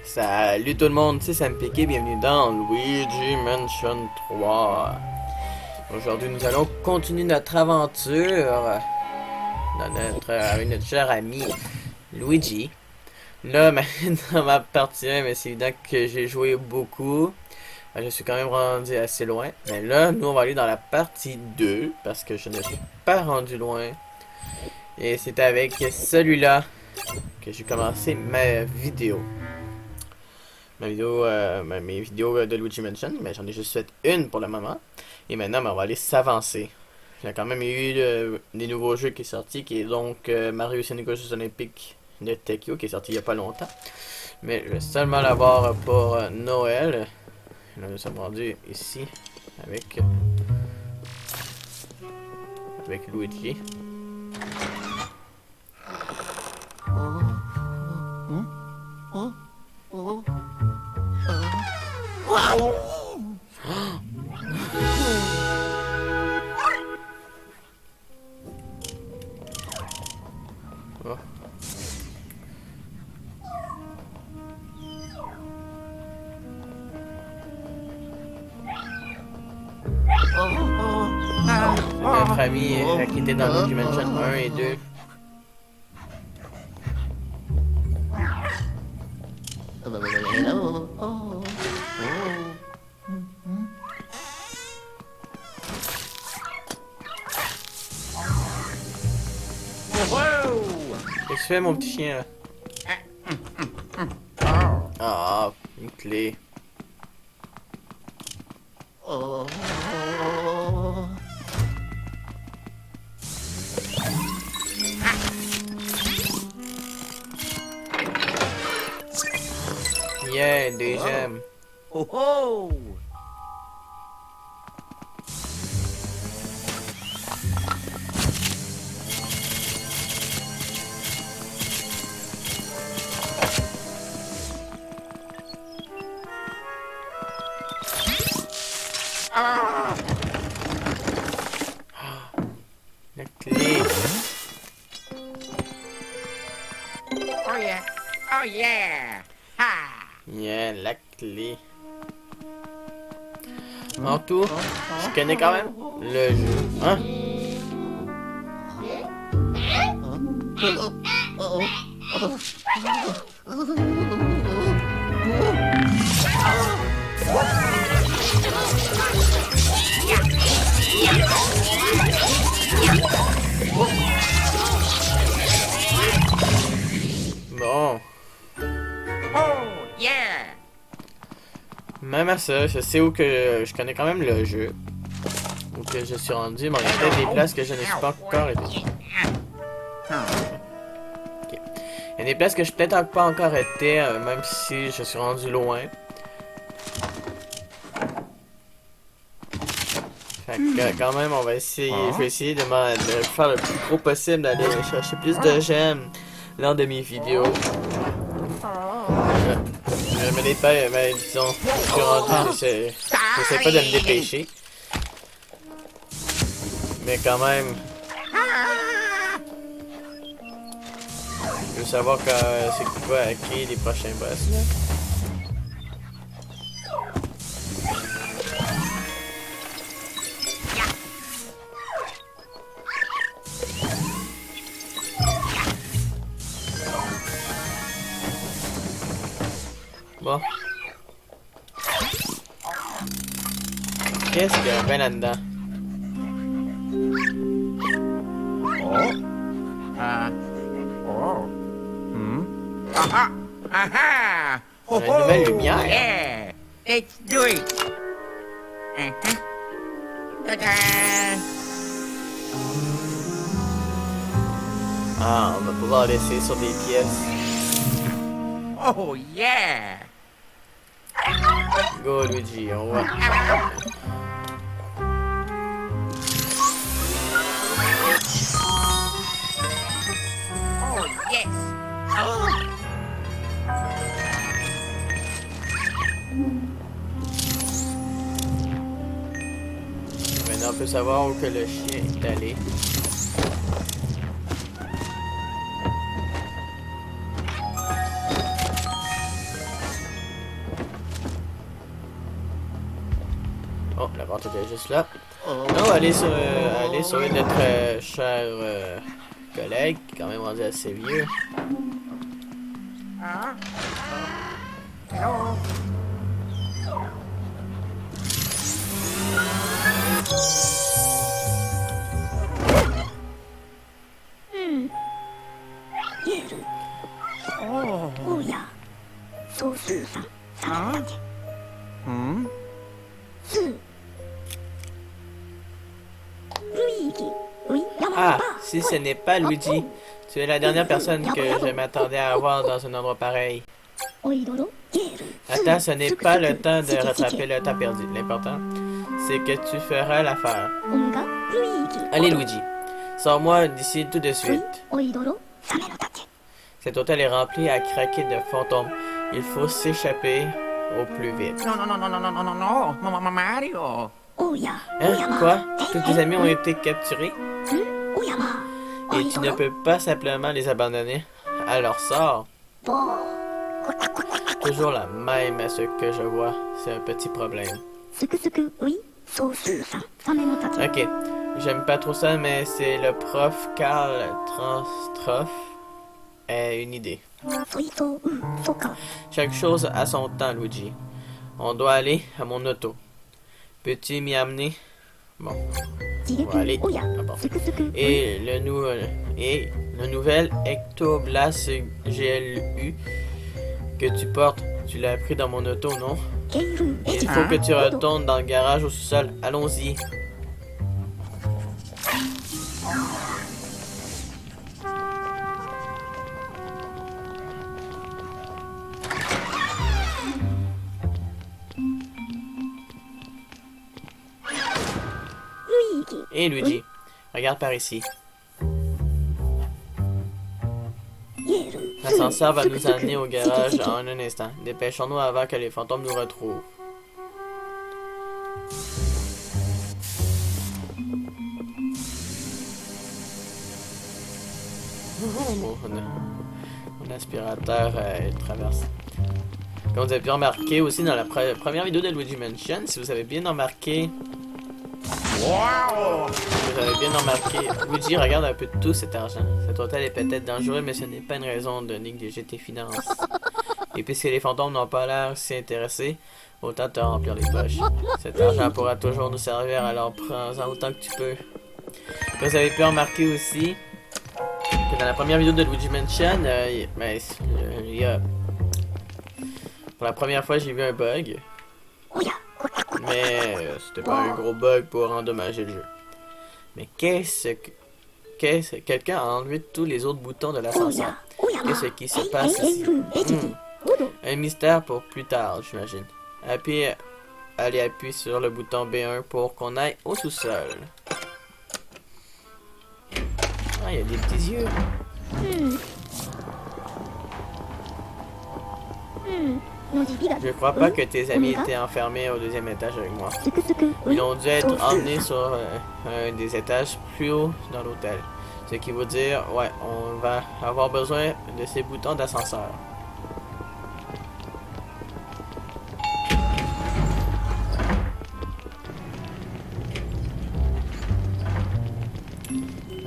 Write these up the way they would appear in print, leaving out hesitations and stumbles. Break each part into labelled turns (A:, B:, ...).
A: Salut tout le monde, c'est Sam Piqué, bienvenue dans Luigi Mansion 3. Aujourd'hui, nous allons continuer notre aventure avec notre cher ami Luigi. Là, dans ma partie 1, mais c'est évident que j'ai joué beaucoup. Je suis quand même rendu assez loin. Mais là, nous, on va aller dans la partie 2 parce que je ne suis pas rendu loin. Et c'est avec celui-là que j'ai commencé ma vidéo. Mes vidéos de Luigi Mansion, mais j'en ai juste fait une pour le moment. Et maintenant, on va aller s'avancer. Il y a quand même eu des nouveaux jeux qui sont sortis, qui est donc Mario Sunny Jeux Olympiques de Tokyo, qui est sorti il n'y a pas longtemps. Mais je vais seulement l'avoir pour Noël. Là, nous sommes rendus ici avec Luigi. Oh. Notre ami qui était dans Luigi Mansion 1 et 2. Qu'est-ce que tu fais, mon petit chien? Ah, une clé. Yeah, des gemmes.
B: Oh oh!
A: La clé.
B: Oh yeah! Oh yeah! Ha!
A: Yeah, la clé. En tout, je connais quand même le jeu. Hein? Bon,
B: Oh yeah!
A: même à ça, je sais où que je connais quand même le jeu. Où que je suis rendu, mais il y a peut-être des places que je ne suis pas encore été. Il y a des places que je peut-être pas encore été, même si je suis rendu loin. Fait que quand même, on va essayer. Je vais essayer de faire le plus gros possible, d'aller chercher plus de gemmes lors de mes vidéos. Je me dépêche, mais disons, je suis rendu, j'essaie pas de me dépêcher. Mais quand même, je veux savoir c'est quoi à qui les prochains boss là. Bon. Qu'est-ce qu'il y a ben là-dedans?
B: Oh. Aha! Aha!
A: On a une nouvelle lumière.
B: Yeah! Let's do it! Ta-da!
A: Ah, on va pouvoir laisser sur des pièces.
B: Oh yeah!
A: Go Luigi, on va.
B: Oh yes! Oh.
A: Maintenant, on peut savoir où que le chien est allé. Oh, la porte était juste là. Non, aller sauver notre cher collègue, quand même rendu assez vieux.
B: Hello? Oh.
C: おや総数さんさんたち
B: Hmm?
C: スールイーギウィヤマ
A: Ah,
C: バ
A: si ce n'est pas Luigi, tu es la dernière personne que je m'attendais à voir dans un endroit pareil.
C: おいどろゲール
A: Attends, ce n'est pas le temps de rattraper le temps perdu. L'important, c'est que tu feras l'affaire.
C: オムガルイーギ
A: Allez, Luigi, sors-moi d'ici tout de
C: ウィ
A: suite.
C: おいどろサメのたち
A: Cet hôtel est rempli à craquer de fantômes. Il faut s'échapper au plus vite.
B: No, no, no, no, no, no, no, no, no. Mario.
C: おやお
A: Hein?
C: やま
A: Quoi? Tous tes amis ont été capturés?
C: おやまお
A: Et
C: い
A: tu
C: ど
A: ne
C: ろ
A: peux pas simplement les abandonner à leur sort.
C: ボーコタコタコタ
A: Toujours la même à ce que je vois. C'est un petit problème.
C: すくすくウィ総数さんサメのたち
A: Ok, j'aime pas trop ça, mais c'est le prof Karl Transtroff a une idée.
C: ソイソウソカ
A: Chaque chose a son temps, Luigi. On doit aller à mon auto. Peux-tu m'y amener? Bon.
C: ジゲ
A: On va aller
C: クおや
A: là-bas.
C: すくすく
A: Et le nouvel Ectoblast GLU que tu portes, tu l'as pris dans mon auto, non?
C: ケイルエ
A: Il
C: ジ
A: faut que tu retournes dans le garage au sous-sol. Allons-y.
C: Luigi
A: Et Luigi, regarde par ici.
C: ゲール
A: L'ascenseur va nous amener au garage en un instant. Dépêchons-nous avant que les fantômes nous retrouvent. Oh, mon aspirateur traverse. Comme vous avez pu remarquer aussi dans la première vidéo de Luigi Mansion, si vous avez bien remarqué,
B: Wow.
A: vous avez bien remarqué, Luigi regarde un peu de tout cet argent. Cet hôtel est peut-être dangereux, mais ce n'est pas une raison de négliger tes finances. Et puisque les fantômes n'ont pas l'air si intéressés, autant te remplir les poches. Cet argent pourra toujours nous servir, alors prends-en autant que tu peux. Vous avez pu remarquer aussi que dans la première vidéo de Luigi Mansion, il y a... Pour la première fois, j'ai vu un bug.
C: おやコタコタ
A: Mais c'était pas un gros bug pour endommager le jeu. Mais quelqu'un a enlevé tous les autres boutons de
C: お
A: l'ascenseur.
C: やおやま
A: Qu'est-ce qui se passe ici? Un mystère pour plus tard, j'imagine. Allez, appuie sur le bouton B1 pour qu'on aille au sous-sol. Ah, il y a des petits yeux.
C: のじびが
A: Je crois pas que tes amis étaient enfermés au deuxième étage avec moi.
C: すくすく
A: Ils ont dû être emmenés sur un des étages plus haut dans l'hôtel. Ce qui veut dire, ouais, on va avoir besoin de ces boutons d'ascenseur.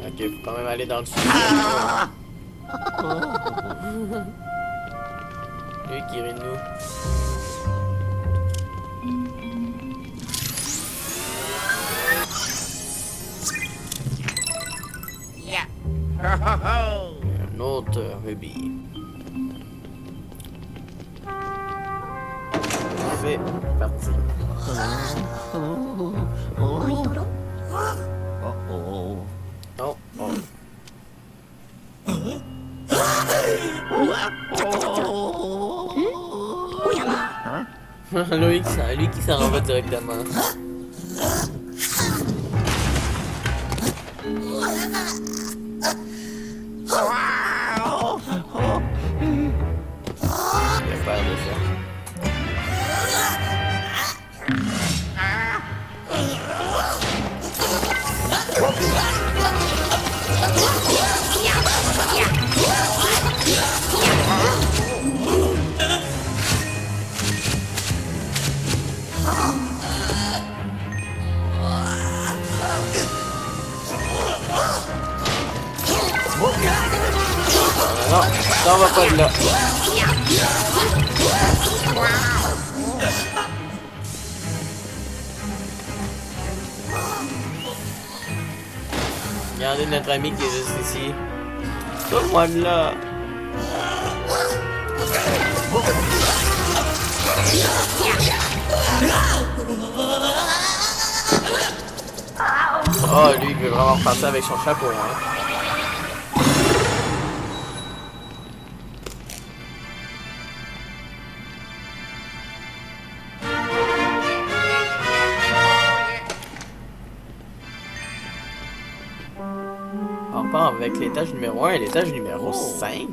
A: Ok, faut quand même aller dans le sud. Lui qui rit de nous.
B: Yeah. Ho, ho, ho.
A: Un autre rubis. C'est parti.
C: おいどろ
B: Uh-oh.
A: Oh, oh.
C: おやま
A: lui qui s'en va directement.
B: Wow.
A: Il a peur de ça. T'en vas pas de là. Regardez notre ami qui est juste ici. Sors-moi de là. Oh, lui, il veut vraiment faire ça avec son chapeau, hein. On part avec l'étage numéro 1 et l'étage numéro 5.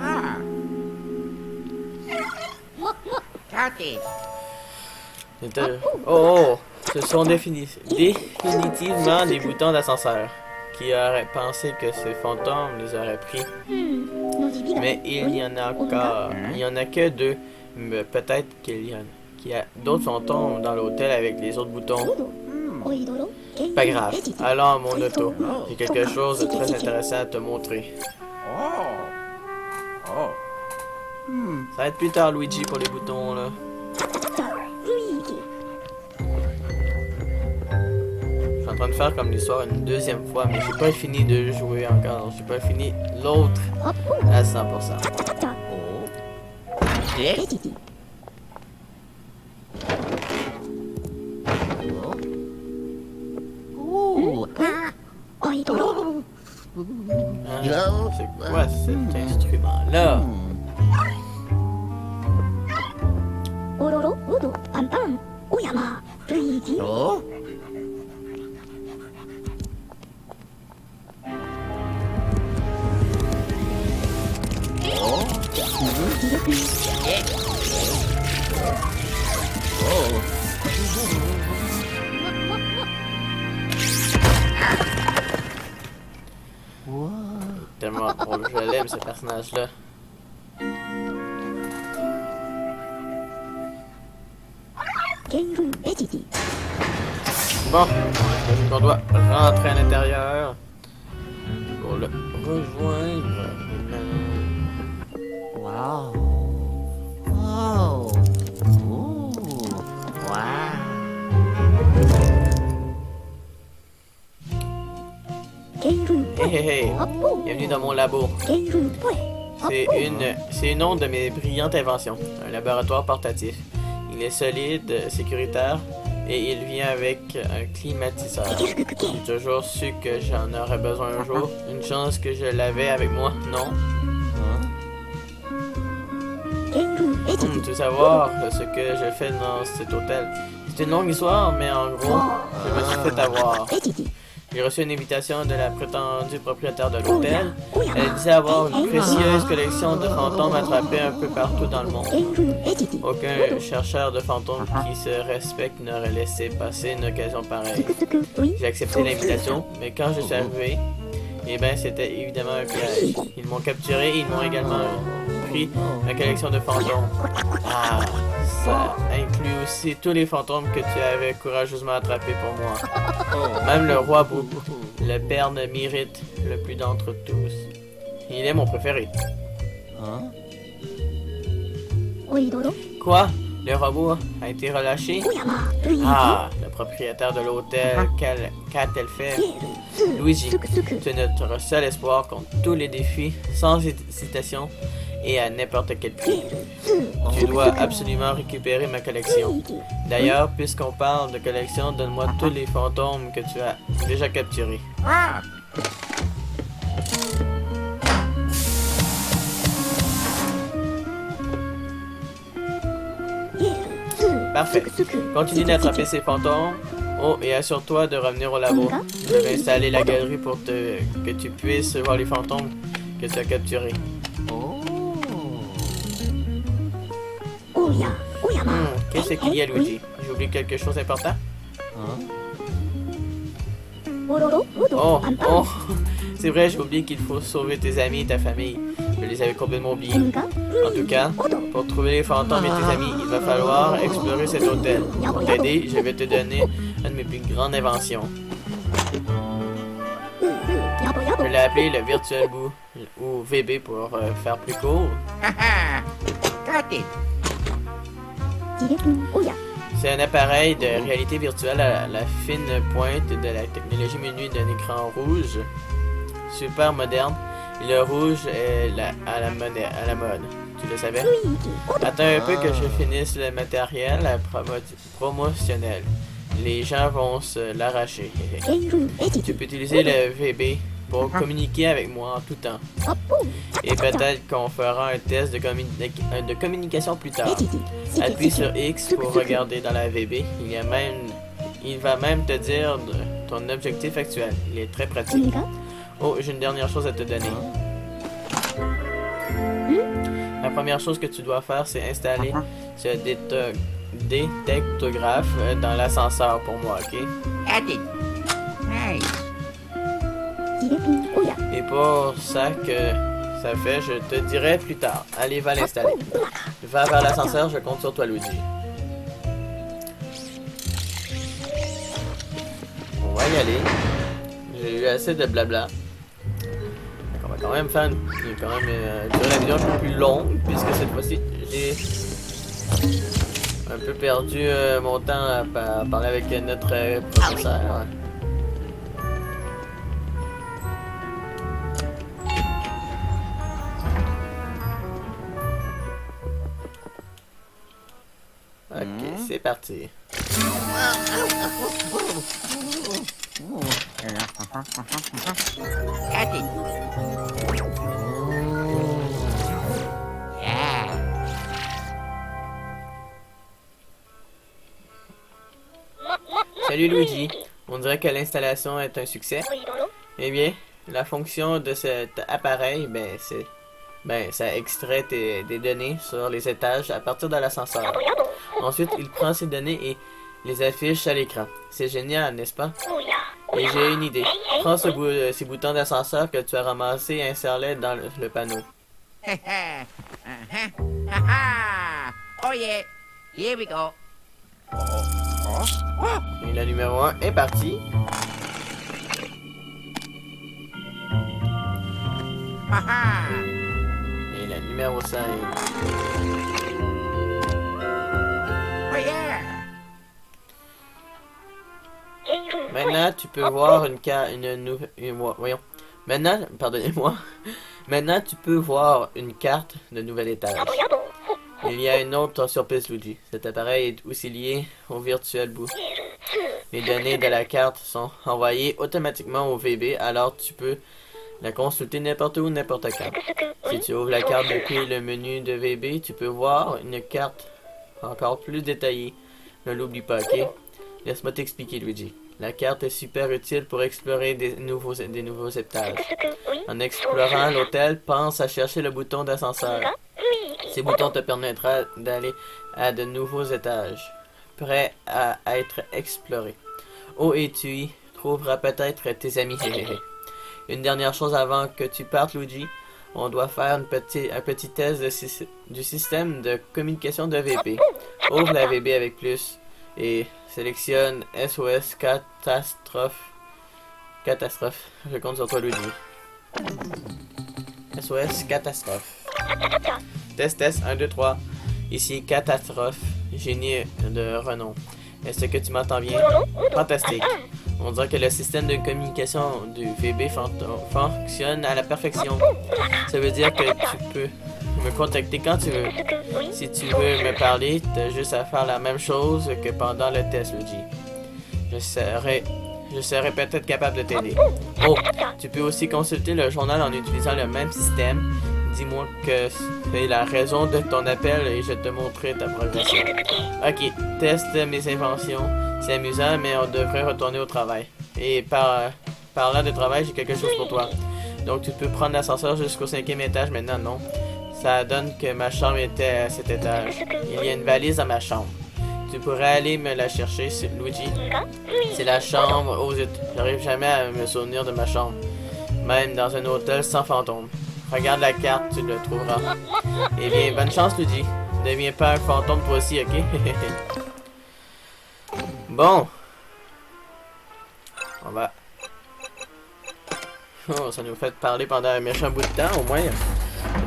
B: Ah. Tati.
A: Oh, ce sont définitivement des boutons d'ascenseur. Qui auraient pensé que ces fantômes les auraient pris.
C: のじびが
A: Mais il y en a encore. Il y en a que 2. Mais peut-être qu'il y a d'autres fantômes dans l'hôtel avec les autres boutons.
C: おいどろ
A: Pas grave. Allons à mon auto. J'ai quelque chose de très intéressant à te montrer.
B: Oh. Oh.
A: Ça va être plus tard, Luigi, pour les boutons, là.
C: さあ雰囲気
A: Je suis en train de faire comme l'histoire une deuxième fois, mais j'ai pas fini de jouer encore. J'ai pas fini l'autre
C: アップ
A: à 100%.
C: さあ
B: Oh.
C: エジティ
B: Oh. Ah.
C: おいどろ
A: Hein? C'est quoi cet instrument-là?
C: おろろおどパンパンおやまルイージ
B: Oh.
A: Tellement drôle, je l'aime ce personnage-là.
C: Kenru エジティ
A: Bon, on doit rentrer à l'intérieur pour le rejoindre.
B: Wow. Oh. Ooh. Wow.
C: Kenru
A: Hey hey hey,
C: アップ
A: bienvenue dans mon labo.
C: Kenru ポエアッ
A: C'est une de mes brillantes inventions, un laboratoire portatif. Il est solide, sécuritaire et il vient avec un climatiseur.
C: プテフクケ
A: J'ai toujours su que j'en aurais besoin un jour. Une chance que je l'avais avec moi, non?
C: Kenru エジティ
A: Tu veux savoir ce que je fais dans cet hôtel? C'est une longue histoire, mais en gros, je me suis fait avoir.
C: エジティ
A: J'ai reçu une invitation de la prétendue propriétaire de l'hôtel. Elle disait avoir une précieuse collection de fantômes attrapés un peu partout dans le monde.
C: ケンルエジティ
A: Aucun chercheur de fantômes qui se respecte n'aurait laissé passer une occasion
C: す
A: pareille.
C: くすくウィ
A: J'ai accepté l'invitation, mais quand je suis arrivé, eh ben c'était évidemment un piège. Ils m'ont capturé et ils m'ont également pris ma collection de fantômes. Ah, ça inclut aussi tous les fantômes que tu avais courageusement attrapés pour moi. Même le roi Bou, le père de Myrite, le plus d'entre tous. Il est mon préféré.
C: おいどろ
A: Quoi? Le robot a été relâché?
C: おやまルイージ
A: Ah, le propriétaire de l'hôtel, qu'a-t-elle fait?
C: ケールス
A: Luigi,
C: すくすく
A: tu es notre seul espoir contre tous les défis, sans hésitation et à n'importe quel
C: ケ
A: prix.
C: ールス
A: Tu dois absolument récupérer ma collection.
C: ルイージ
A: D'ailleurs, puisqu'on parle de collection, donne-moi tous les fantômes que tu as déjà capturés.
B: Ah.
A: Parfait. Continue d'attraper ces fantômes. Oh, et assure-toi de revenir au labo. Je vais installer la galerie pour que tu puisses voir les fantômes que tu as capturés.
B: Oh.
C: おやおやま
A: Qu'est-ce qu'il y a, Luigi? J'ai oublié quelque chose d'important?
C: おろろおど
A: Oh,
C: パンパ
A: oh,
C: ン
A: c'est vrai, j'ai oublié qu'il faut sauver tes amis et ta famille. Je les avais complètement oubliés.
C: ケンガ
A: En tout cas, pour trouver les fantômes et tes amis, il va falloir explorer cet hôtel. Pour t'aider, je vais te donner une de mes plus grandes inventions.
C: やぼやぼ
A: Je l'appeler le Virtual Boo ou VB pour faire plus court.
B: Haha. Got it.
C: 次元おや
A: C'est un appareil de réalité virtuelle à la fine pointe de la technologie menu d'un écran rouge. Super moderne. Et le rouge est à la mode. Tu le savais?
C: 雰囲気おど
A: Attends un peu que je finisse le matériel promotionnel. Les gens vont se l'arracher.
C: エイルンエジ
A: Tu peux utiliser le VB pour communiquer avec moi en tout temps.
C: アッポン
A: Et peut-être qu'on fera un test de communication plus tard.
C: エジジ
A: Appuie sur X pour regarder dans la VB. Il va même te dire ton objectif actuel. Il est très pratique.
C: 何が
A: Oh, j'ai une dernière chose à te donner. La première chose que tu dois faire, c'est installer ce détectographe dans l'ascenseur pour moi, ok?
B: Got it. Nice.
C: 次元おや
A: Et pour ça que ça fait, je te dirai plus tard. Allez, va
C: アッポ
A: l'installer.
C: ンうわ
A: Va vers l'ascenseur, je compte sur toi, Luigi. On va y aller. J'ai eu assez de blabla. On va quand même faire durer la vidéo un peu plus longue, puisque cette fois-ci, j'ai un peu perdu mon temps à parler avec notre professeur. Ok, c'est parti.
B: Got it. Yeah.
A: Salut Luigi. On dirait que l'installation est un succès.
C: いろいろ
A: Eh bien, la fonction de cet appareil, ça extrait des données sur les étages à partir de l'ascenseur.
C: 宿宿
A: Ensuite, il prend ces données et les affiche à l'écran. C'est génial, n'est-ce pas?
C: おや
A: Et j'ai une idée. Prends ces boutons d'ascenseur que tu as ramassés et insère-les dans le panneau.
B: Uh-huh. Haha. Oh yeah. Here we go.
A: Et le numéro 1 est parti.
B: Haha.
A: Et le numéro 5.
B: Oh yeah.
C: エイルン
A: Maintenant, tu peux voir voyons. Maintenant, pardonnez-moi. Maintenant, tu peux voir une carte de nouvel étage.
C: 宿宿
A: Il y a une autre surprise, Luigi. Cet appareil est aussi lié au Virtual Boo. Les données de la carte sont envoyées automatiquement au VB, alors tu peux la consulter n'importe où, n'importe quand.
C: すくすく
A: Si tu ouvres la carte depuis le menu de VB, tu peux voir une carte encore plus détaillée. Ne l'oublie pas, ok? Laisse-moi t'expliquer, Luigi. La carte est super utile pour explorer des nouveaux étages.
C: すくうい
A: En explorant l'hôtel, pense à chercher le bouton d'ascenseur.
C: が雰囲気
A: Ces boutons te permettront d'aller à de nouveaux étages, prêts à être explorés. Oh, et tu y trouveras peut-être tes amis. Une dernière chose avant que tu partes, Luigi. On doit faire un petit test du système de communication de VB. Ouvre la VB avec plus et sélectionne SOS Catastrophe. Je compte sur toi, Luigi. SOS Catastrophe. Test 1, 2, 3. Ici, Catastrophe. Génie de renom. Est-ce que tu m'entends bien? Fantastique. On dirait que le système de communication du VB fonctionne à la perfection. Ça veut dire que tu peux me contacter quand tu veux.
C: すくうい
A: Si tu veux me parler, t'as juste à faire la même chose que pendant le test, Luigi. Je serai peut-être capable de t'aider. Oh, tu peux aussi consulter le journal en utilisant le même système. Dis-moi que c'est la raison de ton appel et je te montrerai ta progression. Ok, teste mes inventions. C'est amusant, mais on devrait retourner au travail. Et parlant de travail, j'ai quelque chose pour toi. Donc tu peux prendre l'ascenseur jusqu'au 5e étage maintenant, non? Ça donne que ma chambre était à cet étage. Il y a une valise dans ma chambre. Tu pourrais aller me la chercher, Luigi.
C: が雰囲
A: C'est la chambre aux étages. J'arrive jamais à me souvenir de ma chambre. Même dans un hôtel sans fantôme. Regarde la carte, tu le trouveras. Eh bien, bonne chance, Luigi. Ne deviens pas un fantôme toi aussi, ok? Bon. On va Oh, ça nous fait parler pendant un méchant bout de temps, au moins.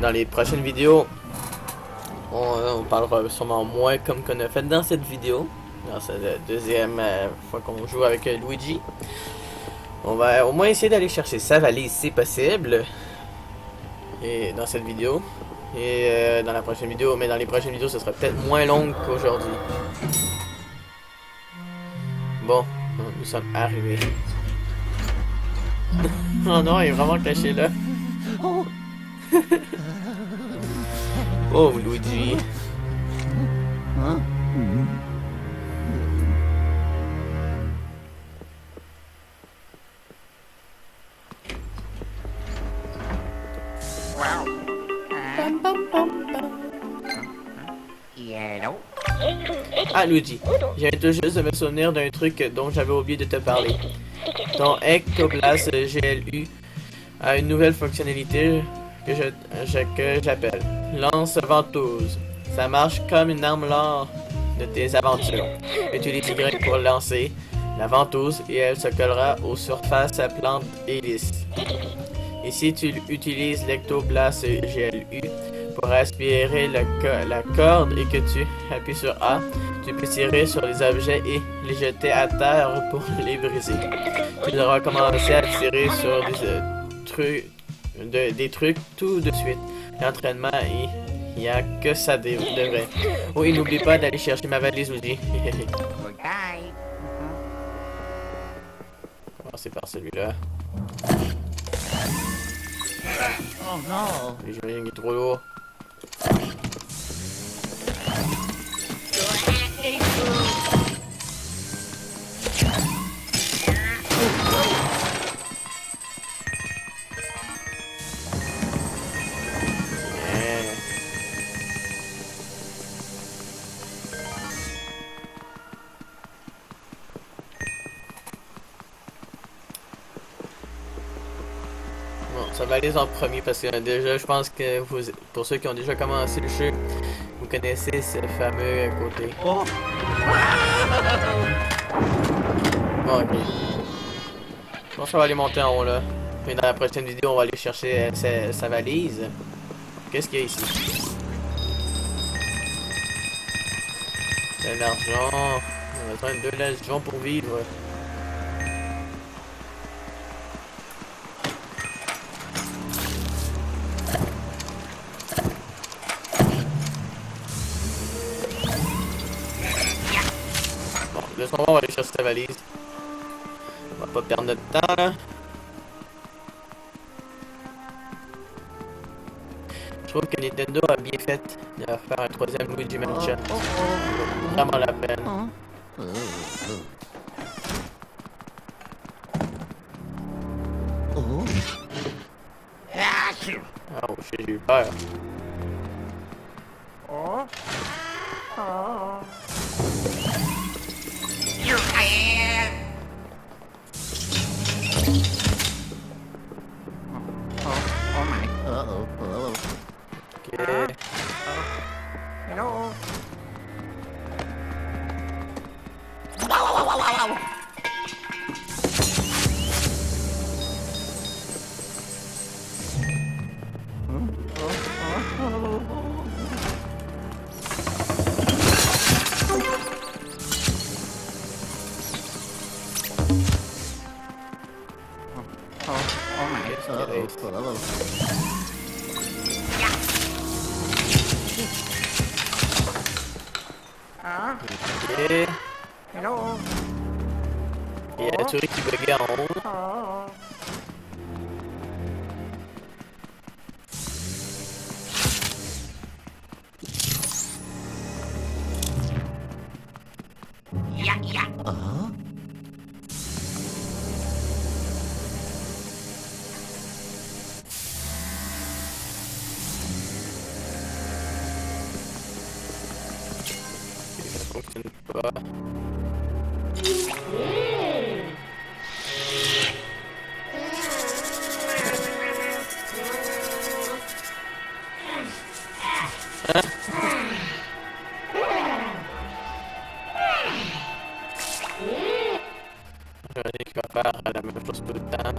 A: Dans les prochaines vidéos, on parlera sûrement moins comme qu'on a fait dans cette vidéo. Dans cette deuxième fois qu'on joue avec Luigi. On va au moins essayer d'aller chercher sa valise si possible. Et dans cette vidéo. Et dans la prochaine vidéo. Mais dans les prochaines vidéos, ce sera peut-être moins long qu'aujourd'hui. Bon, nous sommes arrivés. Oh non, il est vraiment caché là. Oh, Luigi.
B: Wow. Hello.
A: Ah, Luigi, je viens tout juste de me souvenir d'un truc dont j'avais oublié de te parler. Ton Ectoblast GLU a une nouvelle fonctionnalité que j'appelle Lance Ventouse. Ça marche comme une arme lors de tes aventures. Utilise Y pour lancer la ventouse et elle se collera aux surfaces plantes et lisses. Et si tu utilises l'Ectoblast GLU pour aspirer la corde et que tu appuies sur A, tu peux tirer sur les objets et les jeter à terre pour les briser. Tu devras commencer à tirer sur des trucs tout de suite. L'entraînement, il n'y a que ça de vrai. Oh, et n'oublie pas d'aller chercher ma valise, Luigi.
B: Goodbye.
A: On va commencer par celui-là.
B: Oh no.
A: Lui, j'ai rien qui est trop lourd. Bon, sa valise en premier parce que déjà, je pense que pour ceux qui ont déjà commencé le jeu, vous connaissez ce fameux côté.
B: Oh.
A: Bon, ok. Je pense qu'on va aller monter en haut là. Mais dans la prochaine vidéo, on va aller chercher sa valise. Qu'est-ce qu'il y a ici? De l'argent. On a besoin de l'argent pour vivre. Bon, de ce moment, on va aller chercher sa valise. On va pas perdre notre temps là. Je trouve que Nintendo a bien fait de faire un troisième Luigi Mansion. Vraiment la peine. Ah, oh, j'ai eu peur.
B: Oh. Oh. You can. Oh my.
A: Ok.
B: Hello. Oh my.
A: Qu'est-ce qu'il y a ici?
B: Ah.
A: Ok.
B: Hello.
A: Il y a la souris qui buguait en haut.
B: Oh. Yeah, yeah.
A: Ça fonctionne pas. J'imagine qu'il va faire la même chose tout le temps.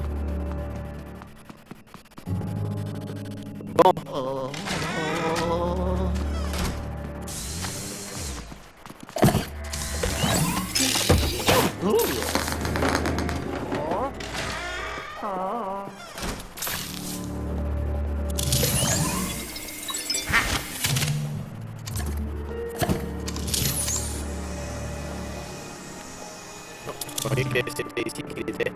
A: Bon,
B: Oh. Oh.
A: on voyait que c'était ici qu'il était.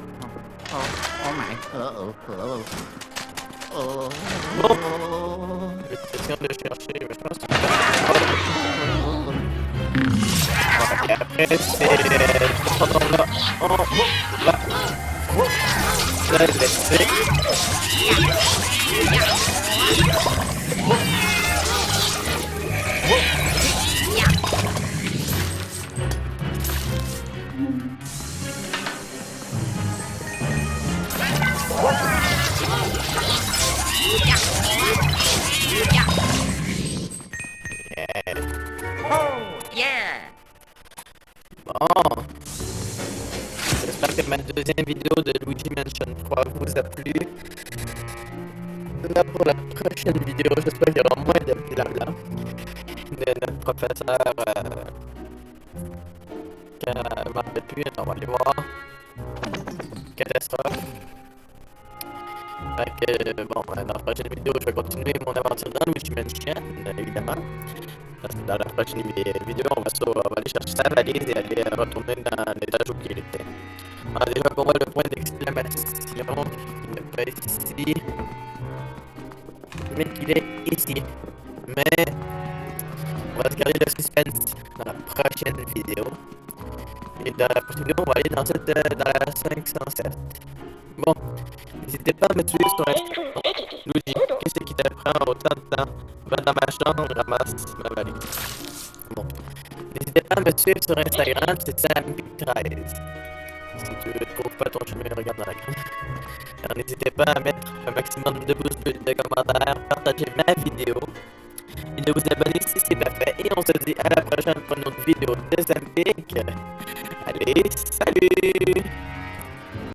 B: Oh, oh my. Oh, oh, oh.
A: Bon,
B: Oh.
A: question de chercher, mais je pense que... Et après, c'est... pendant là, on va la laisser.
B: Yeah.
A: Bon, j'espère que ma deuxième vidéo de Luigi Mansion 3 vous a plu. Là pour la prochaine vidéo, j'espère qu'il y aura moins de blabla de notre professeur. Je m'en rappelle plus, on va aller voir. Catastrophe. Fait que, bon, dans la prochaine vidéo, je vais continuer mon aventure dans Luigi Mansion, évidemment. Parce que dans la prochaine vidéo, on va aller chercher sa valise et aller retourner dans l'étage où il était. Alors déjà, pour moi, le point d'exclamation, il n'est pas ici, mais qu'il est ici. Mais, on va se garder le suspense dans la prochaine vidéo. Et dans la prochaine vidéo, on va aller dans la 507. Bon, n'hésitez pas à me suivre sur Instagram. Luigi, qu'est-ce qui te prend autant de temps? Va dans ma chambre, ramasse ma valise. Bon, n'hésitez pas à me suivre sur Instagram, c'est Sampic13. Si tu ne trouves pas ton chemin, regarde dans la carte. Alors n'hésitez pas à mettre un maximum de pouces bleus, de commentaires, partager ma vidéo et de vous abonner si c'est pas fait. Et on se dit à la prochaine pour une autre vidéo de Sampic. Allez, salut!